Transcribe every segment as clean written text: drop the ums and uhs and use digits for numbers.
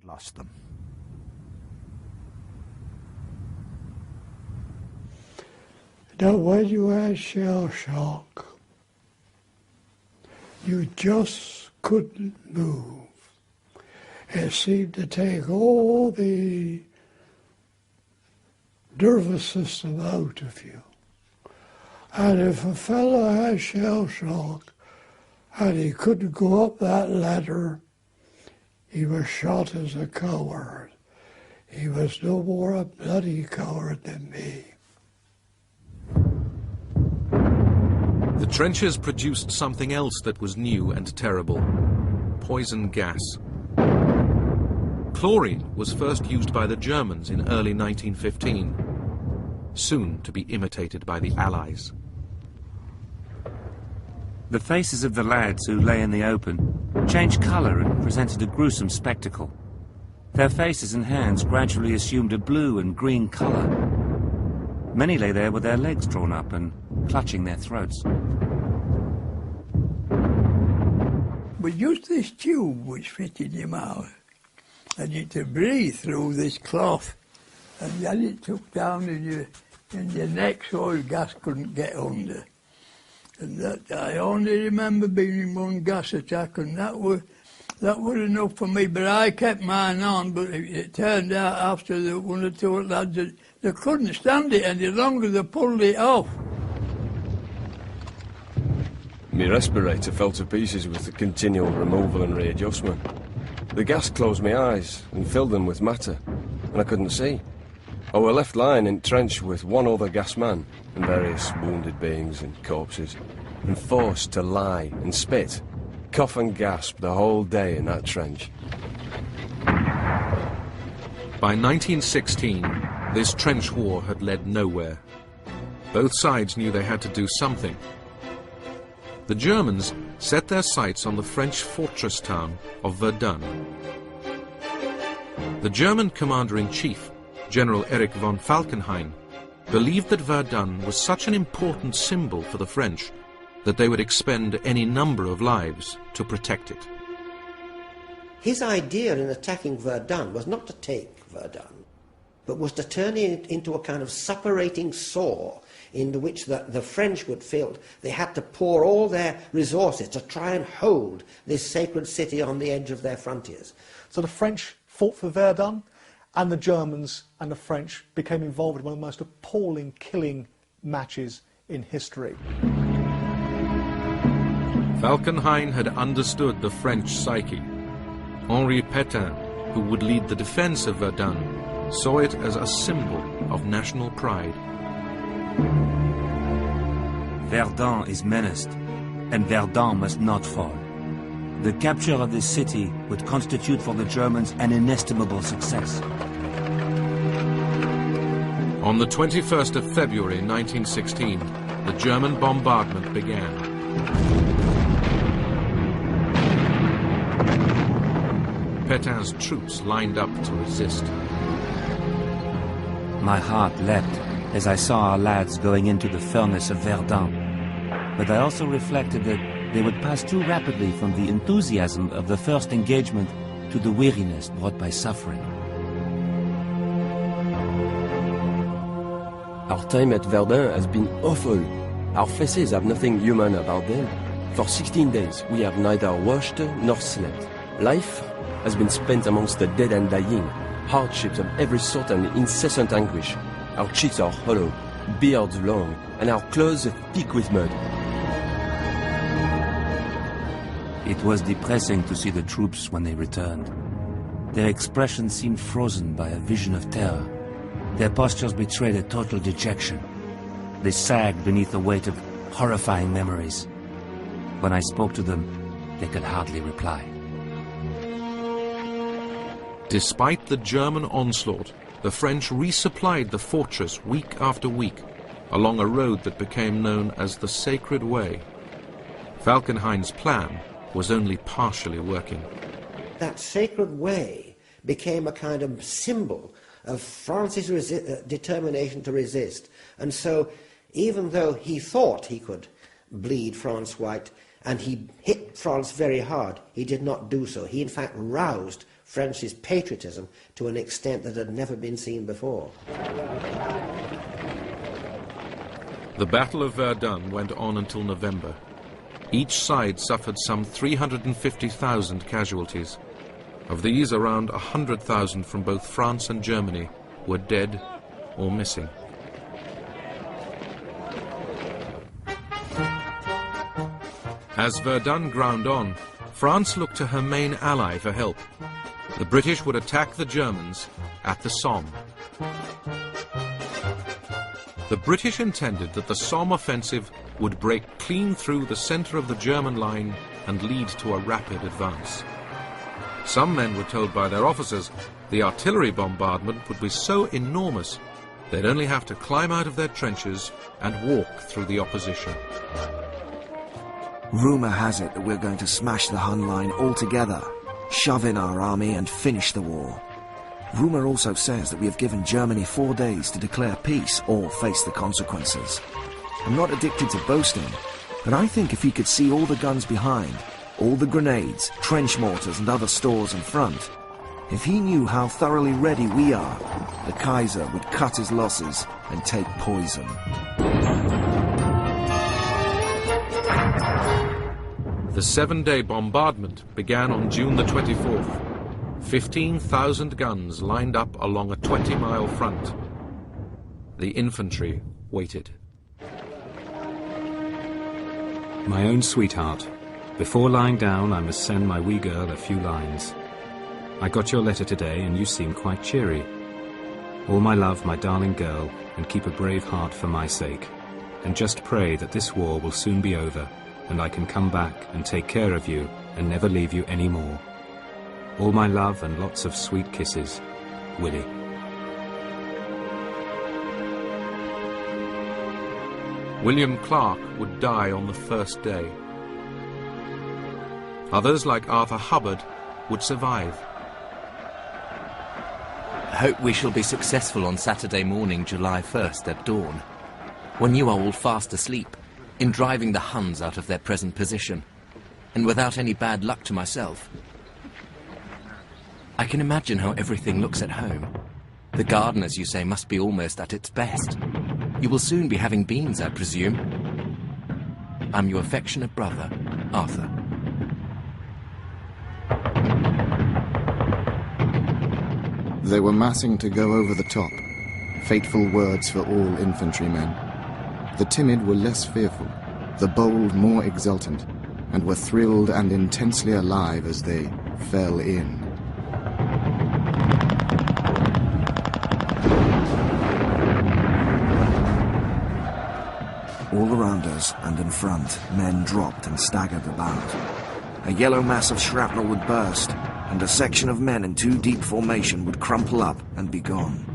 lost them. Now when you had shell shock, you just couldn't move. It seemed to take all the nervous system out of you. And if a fellow had shell shock and he couldn't go up that ladder, he was shot as a coward. He was no more a bloody coward than me. The trenches produced something else that was new and terrible: poison gas. Chlorine was first used by the Germans in early 1915, soon to be imitated by the Allies. The faces of the lads who lay in the open changed colour and presented a gruesome spectacle. Their faces and hands gradually assumed a blue and green colour. Many lay there with their legs drawn up and clutching their throats. We used this tube which fitted your mouth, and you had to breathe through this cloth, and then it took down in your neck so the gas couldn't get under. And that, I only remember being in one gas attack, and that was enough for me. But I kept mine on. But it turned out after the one or two lads that they couldn't stand it any longer. They pulled it off. My respirator fell to pieces with the continual removal and readjustment. The gas closed my eyes and filled them with matter, and I couldn't see. I were left lying in trench with one other gas man and various wounded beings and corpses, and forced to lie and spit, cough and gasp the whole day in that trench. By 1916, this trench war had led nowhere. Both sides knew they had to do something. The Germans set their sights on the French fortress town of Verdun. The German commander-in-chief, General Erich von Falkenhayn, believed that Verdun was such an important symbol for the French that they would expend any number of lives to protect it. His idea in attacking Verdun was not to take Verdun, but was to turn it into a kind of suppurating saw in which the French would feel they had to pour all their resources to try and hold this sacred city on the edge of their frontiers. So the French fought for Verdun, and the Germans and the French became involved in one of the most appalling killing matches in history. Falkenhayn had understood the French psyche. Henri Pétain, who would lead the defense of Verdun, saw it as a symbol of national pride. Verdun is menaced, and Verdun must not fall. The capture of this city would constitute for the Germans an inestimable success. On the 21st of February 1916, the German bombardment began. Pétain's troops lined up to resist. My heart leapt as I saw our lads going into the furnace of Verdun, but I also reflected that they would pass too rapidly from the enthusiasm of the first engagement to the weariness brought by suffering. Our time at Verdun has been awful. Our faces have nothing human about them. For 16 days we have neither washed nor slept. Life has been spent amongst the dead and dying, hardships of every sort and incessant anguish. Our cheeks are hollow, beards long, and our clothes thick with mud. It was depressing to see the troops when they returned. Their expressions seemed frozen by a vision of terror. Their postures betrayed a total dejection. They sagged beneath the weight of horrifying memories. When I spoke to them, they could hardly reply. Despite the German onslaught, the French resupplied the fortress week after week along a road that became known as the Sacred Way. Falkenhayn's plan was only partially working. That Sacred Way became a kind of symbol of France's determination to resist. And so, even though he thought he could bleed France white, and he hit France very hard, he did not do so. He, in fact, roused French's patriotism to an extent that had never been seen before. The Battle of Verdun went on until November. Each side suffered some 350,000 casualties. Of these, around 100,000 from both France and Germany were dead or missing. As Verdun ground on, France looked to her main ally for help. The British would attack the Germans at the Somme. The British intended that the Somme offensive would break clean through the center of the German line and lead to a rapid advance. Some men were told by their officers the artillery bombardment would be so enormous they'd only have to climb out of their trenches and walk through the opposition. Rumour has it that we're going to smash the Hun line altogether, shove in our army and finish the war. Rumour also says that we have given Germany 4 days to declare peace or face the consequences. I'm not addicted to boasting, but I think if he could see all the guns behind, all the grenades, trench mortars and other stores in front, if he knew how thoroughly ready we are, the Kaiser would cut his losses and take poison. The 7-day bombardment began on June the 24th. 15,000 guns lined up along a 20-mile front. The infantry waited. My own sweetheart, before lying down I must send my wee girl a few lines. I got your letter today and you seem quite cheery. All my love, my darling girl, and keep a brave heart for my sake. And just pray that this war will soon be over and I can come back and take care of you and never leave you any more. All my love and lots of sweet kisses, Willie. William Clark would die on the first day. Others, like Arthur Hubbard, would survive. I hope we shall be successful on Saturday morning, July 1st at dawn, when you are all fast asleep, in driving the Huns out of their present position, and without any bad luck to myself. I can imagine how everything looks at home. The garden, as you say, must be almost at its best. You will soon be having beans, I presume. I'm your affectionate brother, Arthur. They were massing to go over the top. Fateful words for all infantrymen. The timid were less fearful, the bold more exultant, and were thrilled and intensely alive as they fell in. All around us and in front, men dropped and staggered about. A yellow mass of shrapnel would burst, and a section of men in 2 deep formation would crumple up and be gone.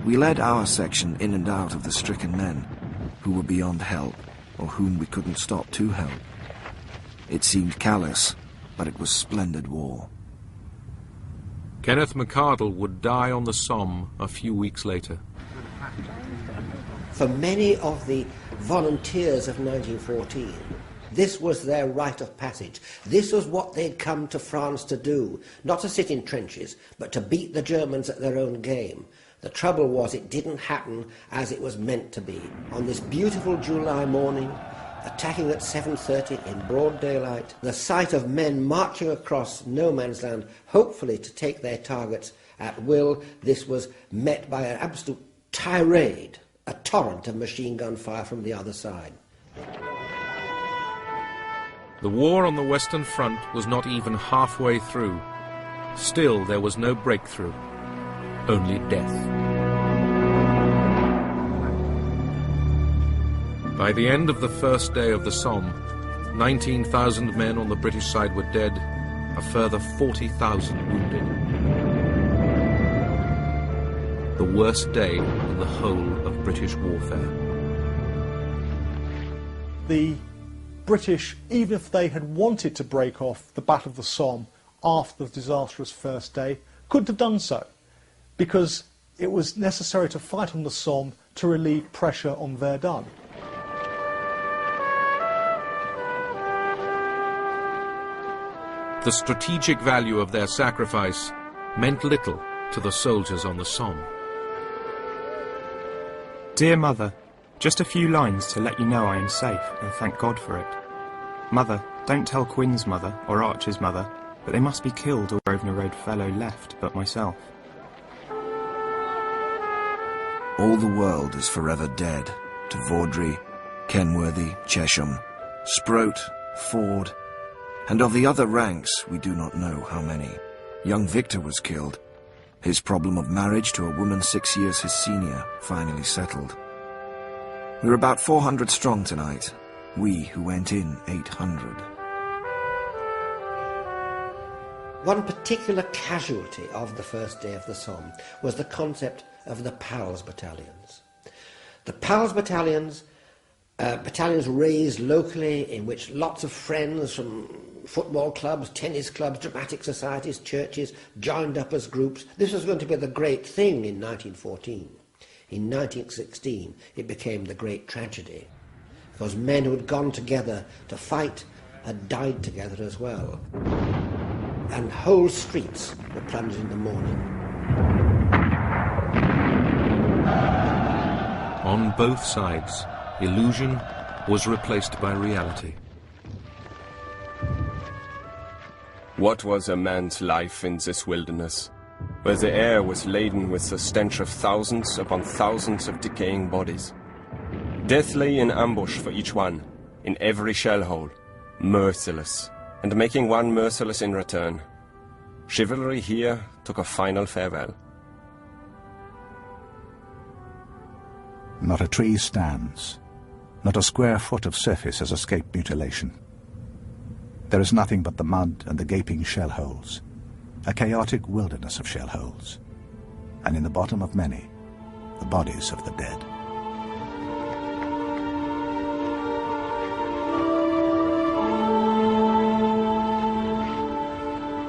We led our section in and out of the stricken men, who were beyond help, or whom we couldn't stop to help. It seemed callous, but it was splendid war. Kenneth McArdle would die on the Somme a few weeks later. For many of the volunteers of 1914, this was their rite of passage. This was what they'd come to France to do, not to sit in trenches, but to beat the Germans at their own game. The trouble was it didn't happen as it was meant to be. On this beautiful July morning, attacking at 7:30 in broad daylight, the sight of men marching across no man's land, hopefully to take their targets at will, this was met by an absolute tirade, a torrent of machine gun fire from the other side. The war on the Western Front was not even halfway through. Still, there was no breakthrough, only death. By the end of the first day of the Somme, 19,000 men on the British side were dead, a further 40,000 wounded. The worst day in the whole of British warfare. The British, even if they had wanted to break off the Battle of the Somme after the disastrous first day, couldn't have done so, because it was necessary to fight on the Somme to relieve pressure on Verdun. the strategic value of their sacrifice meant little to the soldiers on the Somme. Dear Mother, just a few lines to let you know I am safe, and thank God for it. Mother, don't tell Quinn's mother, or Archer's mother, but they must be killed or Grosvenor Road fellow left but myself. All the world is forever dead to Vaudry, Kenworthy, Chesham, Sproat, Ford, and of the other ranks we do not know how many. Young Victor was killed. His problem of marriage to a woman 6 years his senior finally settled. We're about 400 strong tonight, we who went in 800. One particular casualty of the first day of the Somme was the concept of the PALS battalions. The PALS battalions, battalions raised locally in which lots of friends from football clubs, tennis clubs, dramatic societies, churches joined up as groups. This was going to be the great thing in 1914. In 1916 it became the great tragedy, because men who had gone together to fight had died together as well. And whole streets were plunged in the mourning. On both sides, illusion was replaced by reality. What was a man's life in this wilderness, where the air was laden with the stench of thousands upon thousands of decaying bodies? Death lay in ambush for each one, in every shell hole, merciless, and making one merciless in return. Chivalry here took a final farewell. Not a tree stands. Not a square foot of surface has escaped mutilation. There is nothing but the mud and the gaping shell holes, a chaotic wilderness of shell holes, and in the bottom of many, the bodies of the dead.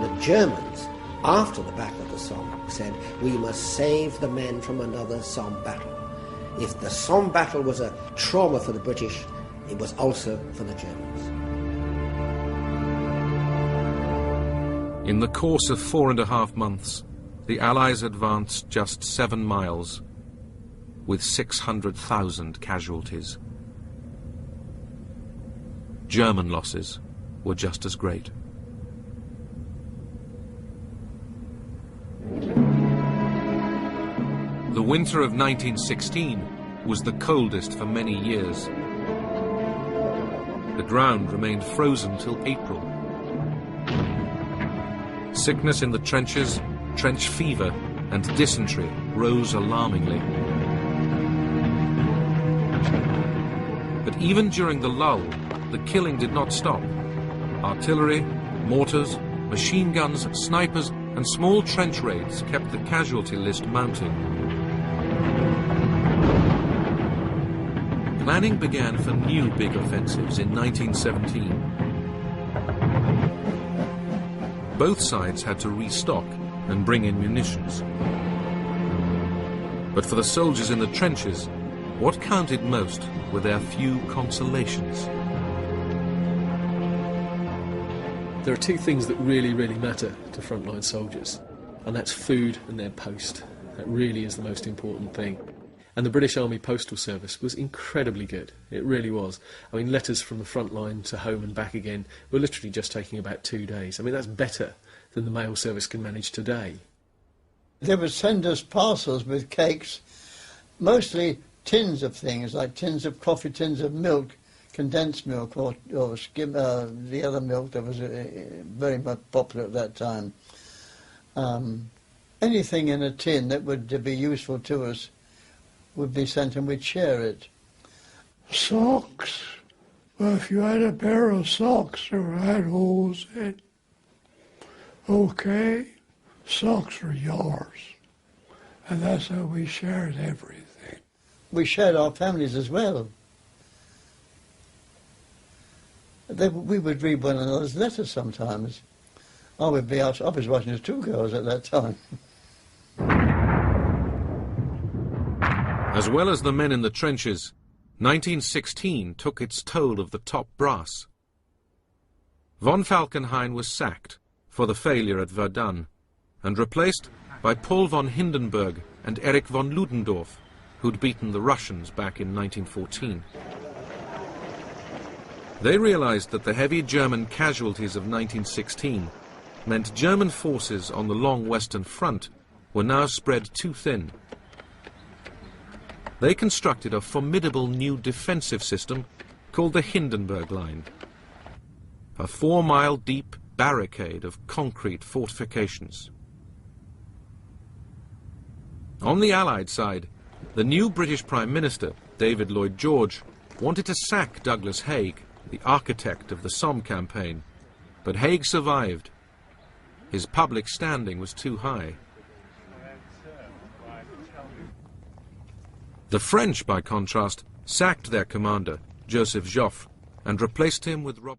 The Germans, after the Battle of the Somme, said, we must save the men from another Somme battle. If the Somme battle was a trauma for the British, it was also for the Germans. In the course of 4.5 months, the Allies advanced just 7 miles, with 600,000 casualties. German losses were just as great. The winter of 1916 was the coldest for many years. The ground remained frozen till April. Sickness in the trenches, trench fever, and dysentery rose alarmingly. But even during the lull, the killing did not stop. Artillery, mortars, machine guns, snipers, and small trench raids kept the casualty list mounting. Planning began for new big offensives in 1917. Both sides had to restock and bring in munitions. But for the soldiers in the trenches, what counted most were their few consolations. There are two things that really matter to frontline soldiers, and that's food and their post. That really is the most important thing. And the British Army Postal Service was incredibly good. It really was. I mean, letters from the front line to home and back again were literally just taking about 2 days. I mean, that's better than the mail service can manage today. They would send us parcels with cakes, mostly tins of things, like tins of coffee, tins of milk, condensed milk, or skim, the other milk that was very much popular at that time. Anything in a tin that would be useful to us would be sent, and we'd share it. Socks. Well, if you had a pair of socks that had holes in, okay, socks were yours. And that's how we shared everything. We shared our families as well. We would read one another's letters sometimes. I would be out, I was watching the Two Girls at that time. As well as the men in the trenches, 1916 took its toll of the top brass. Von Falkenhayn was sacked for the failure at Verdun and replaced by Paul von Hindenburg and Erich von Ludendorff, who'd beaten the Russians back in 1914. They realized that the heavy German casualties of 1916 meant German forces on the long Western Front were now spread too thin. They constructed a formidable new defensive system called the Hindenburg Line, a 4-mile deep barricade of concrete fortifications. On the Allied side, the new British Prime Minister, David Lloyd George, wanted to sack Douglas Haig, the architect of the Somme campaign, but Haig survived. His public standing was too high. The French, by contrast, sacked their commander, Joseph Joffre, and replaced him with Robert